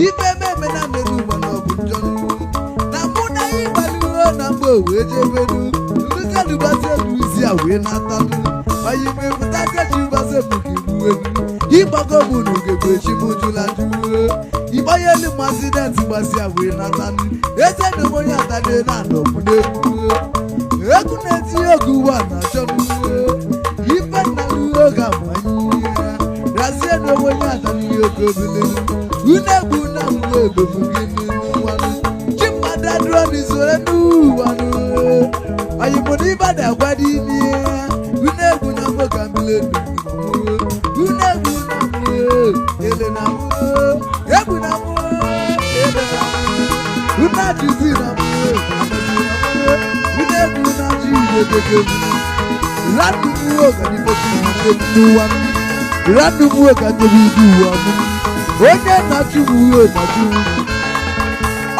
ife meme na menu mana ọ bụ njọ na mụ na ịgbalụo na mgbe wee jebenu ndukalubase luzi a wee natalụ oyi mepụta kechibase bukiruelu ịgbago mụ na ugegbe chimụjụla jụo ịgbanyelu m asidenti gbasi a wee natalụ eze na onye atanie na anọbụ n'egwu egwu na-etinye oge ugbu a na-achọ ife nna oge amanye razie na onye atanie oge obele unegbu na mgbe ebebụ gị n'ụwanụ chimmadụ adụrọ n'izore n'ụwanụ oyimụna ịbada agwado ime unegbu na mgbe ka mbile unegbu na mgbe ele na mgbe egbu na mgbe ele na mgbe unajuzi na mgbe unegbu na ji idebeke ranu mgbe ka dịbeke n'ụwanụ ranu mgbe ka dịbeke n'ụwanụ onye na-achụ uwe na-achụ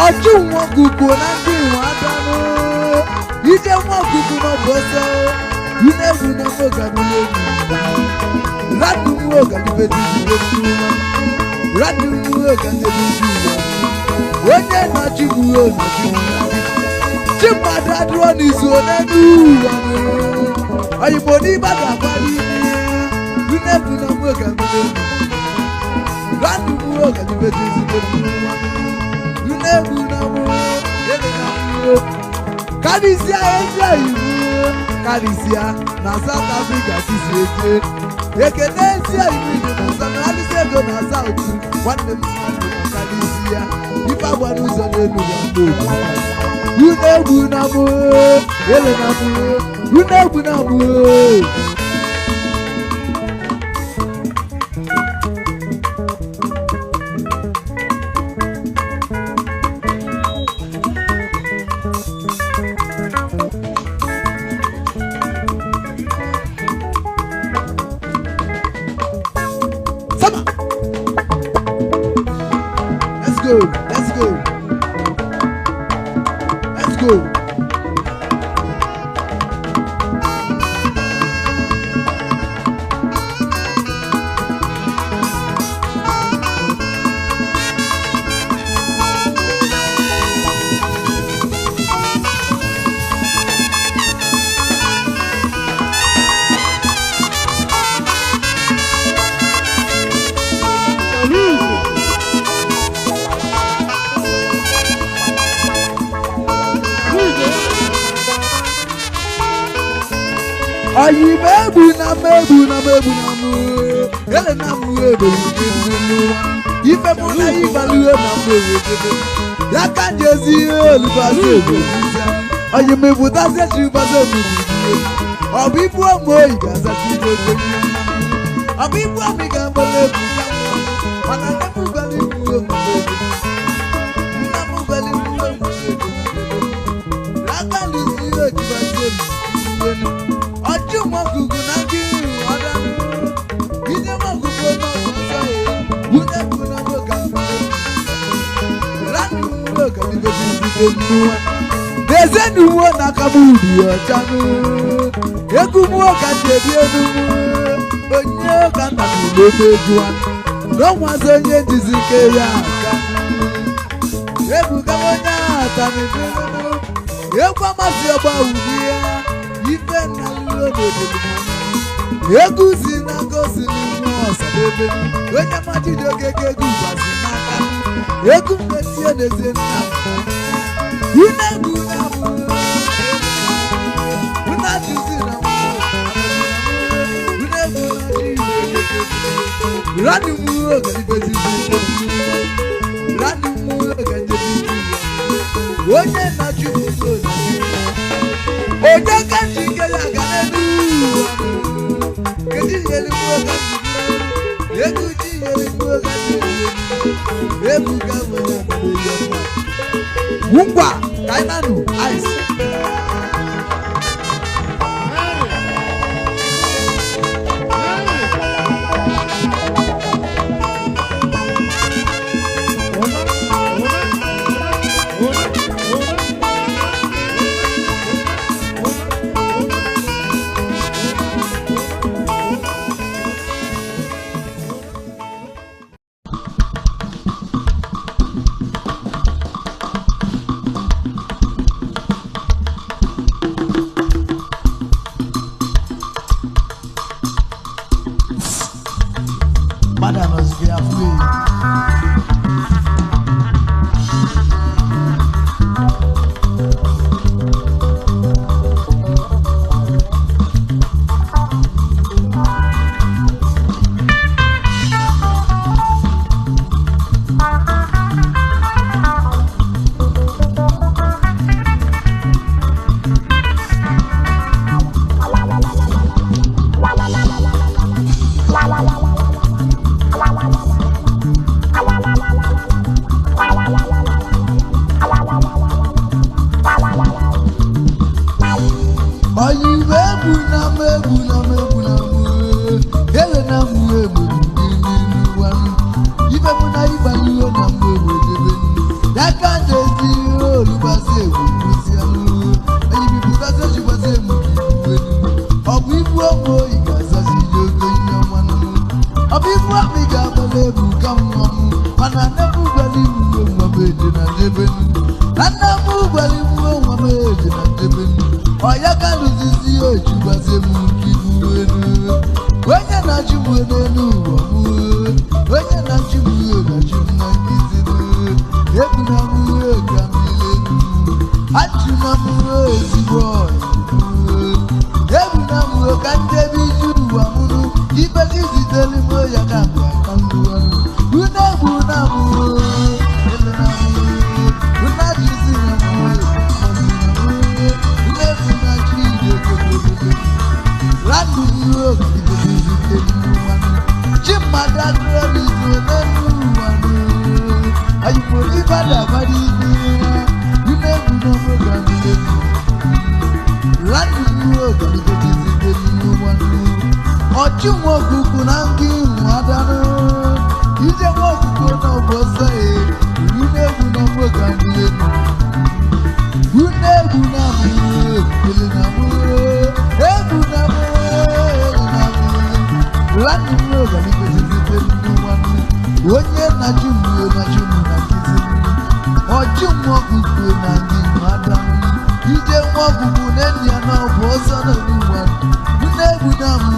ọchụ nwa ọgụgụ na ndị nwe adanụ ije nwa ọgụgụ n'ọbụ ọsọ unegbu na mgbe ranu mgbe ka dịbeke n'ụwanụ ranu mgbe ka dịbeke n'ụwanụ onye na-achụ uwe na-achụ chimmadụ adụrọ n'izu n'elu ụwanụ oyigbo n'ịbada agbara ime unegbu na mgbe ka dịbeke ranu mgbe ka dịbeke n'ụwanụ unegbu na mgbe ele na mgbe karịsịa ezi oyibo karịsịa na South Africa sisi eje ekene ezi oyibo ije na sanalisi ego na South nwanne m mmadụ karịsịa ife agba n'ụzọ n'elu ya unegbu na mgbe ele na mgbe unegbu na mgbe Let's go. Oyi megbu na mụ ele na mụ ebe ife mụ na ịgbalụo na mụ ebe ya ka njezi olubase ebe oyi mepụtazie chibase obodo ọ bụ ibu ọmụ oyi ga-azachi ebe ọ bụ ibu ọmụ ị ga-agbala egwu mana nne m gwara ibu omume nna m gwara ibu omume aka lụzi ihe ojibase omume ọjọ́ mọ gùgù náà kí ọ̀dà nù. Ìjẹ́ mọ gùgù náà sọ̀sọ̀ yìí. Wúdẹ́ kù náà ló kà ń bọ̀. Lánàá ló kà ń bọ̀ sí nù wa. Dèzé nù wọ́n náà ká mú ìdí ọ̀já nù. Egwu mú ọ̀kà tẹ̀lé ẹnu mú. Onye ọ̀kà tàbí ló dé ju wa. Lọ́wọ́n aṣọ onye jìzì kéré àká. Ebuka onye àtàmì bínú. Egwu amasị ọgba wùdí ya. Ife na egwu si na gosi n'ime ọsadebe onye mmadụ ogege egwu gbazi n'aka egwu mmesie n'ezie nna unegbu na unajuzi na unegbu na ranu mu ogelibezi ranu mu ogelibezi onye na-achụ ụzọ onye ka njikere aga n'elu kedu nyere mgbe ego ji nyere mgbe ebuga ngwa kainanu ice aka na-ezi olubasi egwusi anụ eyibipụtazi ojibasi emume ọ bụ ibu ọmụ oyi ga-azazi ji ogo ihe ọmanụ ọ bụ ibu akpị ga-agbala ebu ka mmanụ mana nne m gwara imuwe nwa m eje na ndebenu na nne m gwara imuwe nwa m eje na ndebenu ọ ya ka rụzizi ojibasi emume ibuwenu onye na-achị m n'elu ụwa m onye na-achị m na-achị m na nkịtị ebu na m ka mmiri achị na m ezigbo ebu na m ka ndebe iji ụwa mụrụ ibezi zitere m ya ka m aka ndụ ọrụ unu egbu na m ele na m unu ajụzi na m unu ebu na chi idegogogogo randu Jimada Glorizo Nenuanu Ayumoli Bada Badini You never know what I'm doing Randu Glorizo Nenuanu Ojumo Kukunangi Mwadano Ije Mokukuna Bosa You never know what I'm doing You never know Lani mwoga nikezizite nduwanu Onye na jumu na kizimi Ojumu wakuku na ndi madamu Ije wakuku neni ya na obosa na nduwanu Unebu namu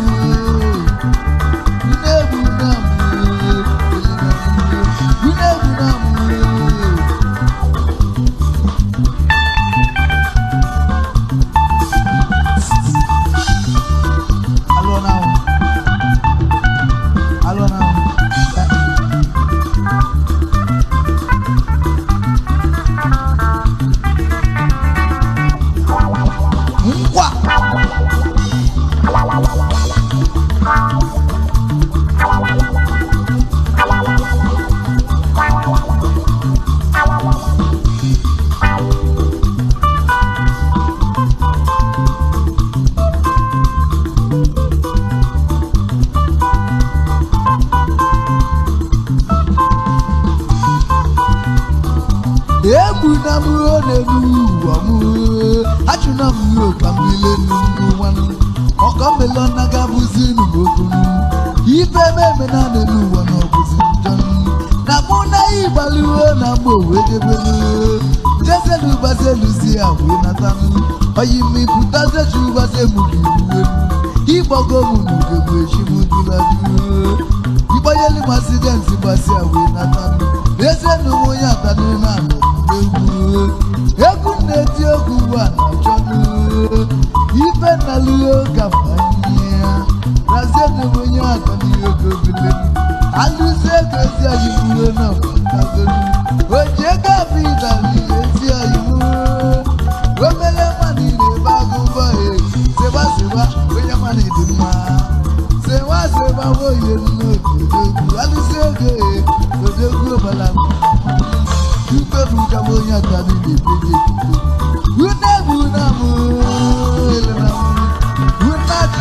Unebu namu Unebu namu Ebu na muro nelu amu achuna muro kambile nungu wanu okamelo na gabuzi nugokunu ife meme na nelu wanu obuzi njanu na muna ibaluo na mo wedebelu jeselu baselu si awe na tanu oyimi putaze chubase mukiruwe ibogo munugebe shimuduladu iboyeli masidenti basi awe na tanu esenu moya tanu na Egu neti ogu wana chonu Ife na luo kafanya Razenu mwenye akani ogo vile Aluse kezi ayimuwe na wakagonu Oje kapita liye ayimu Omele manile bagumba Seba seba wenye manile ma Seba seba woye nukodogu Aluse ge Kodogu balamu You can look at what you're done in the you never know. You're not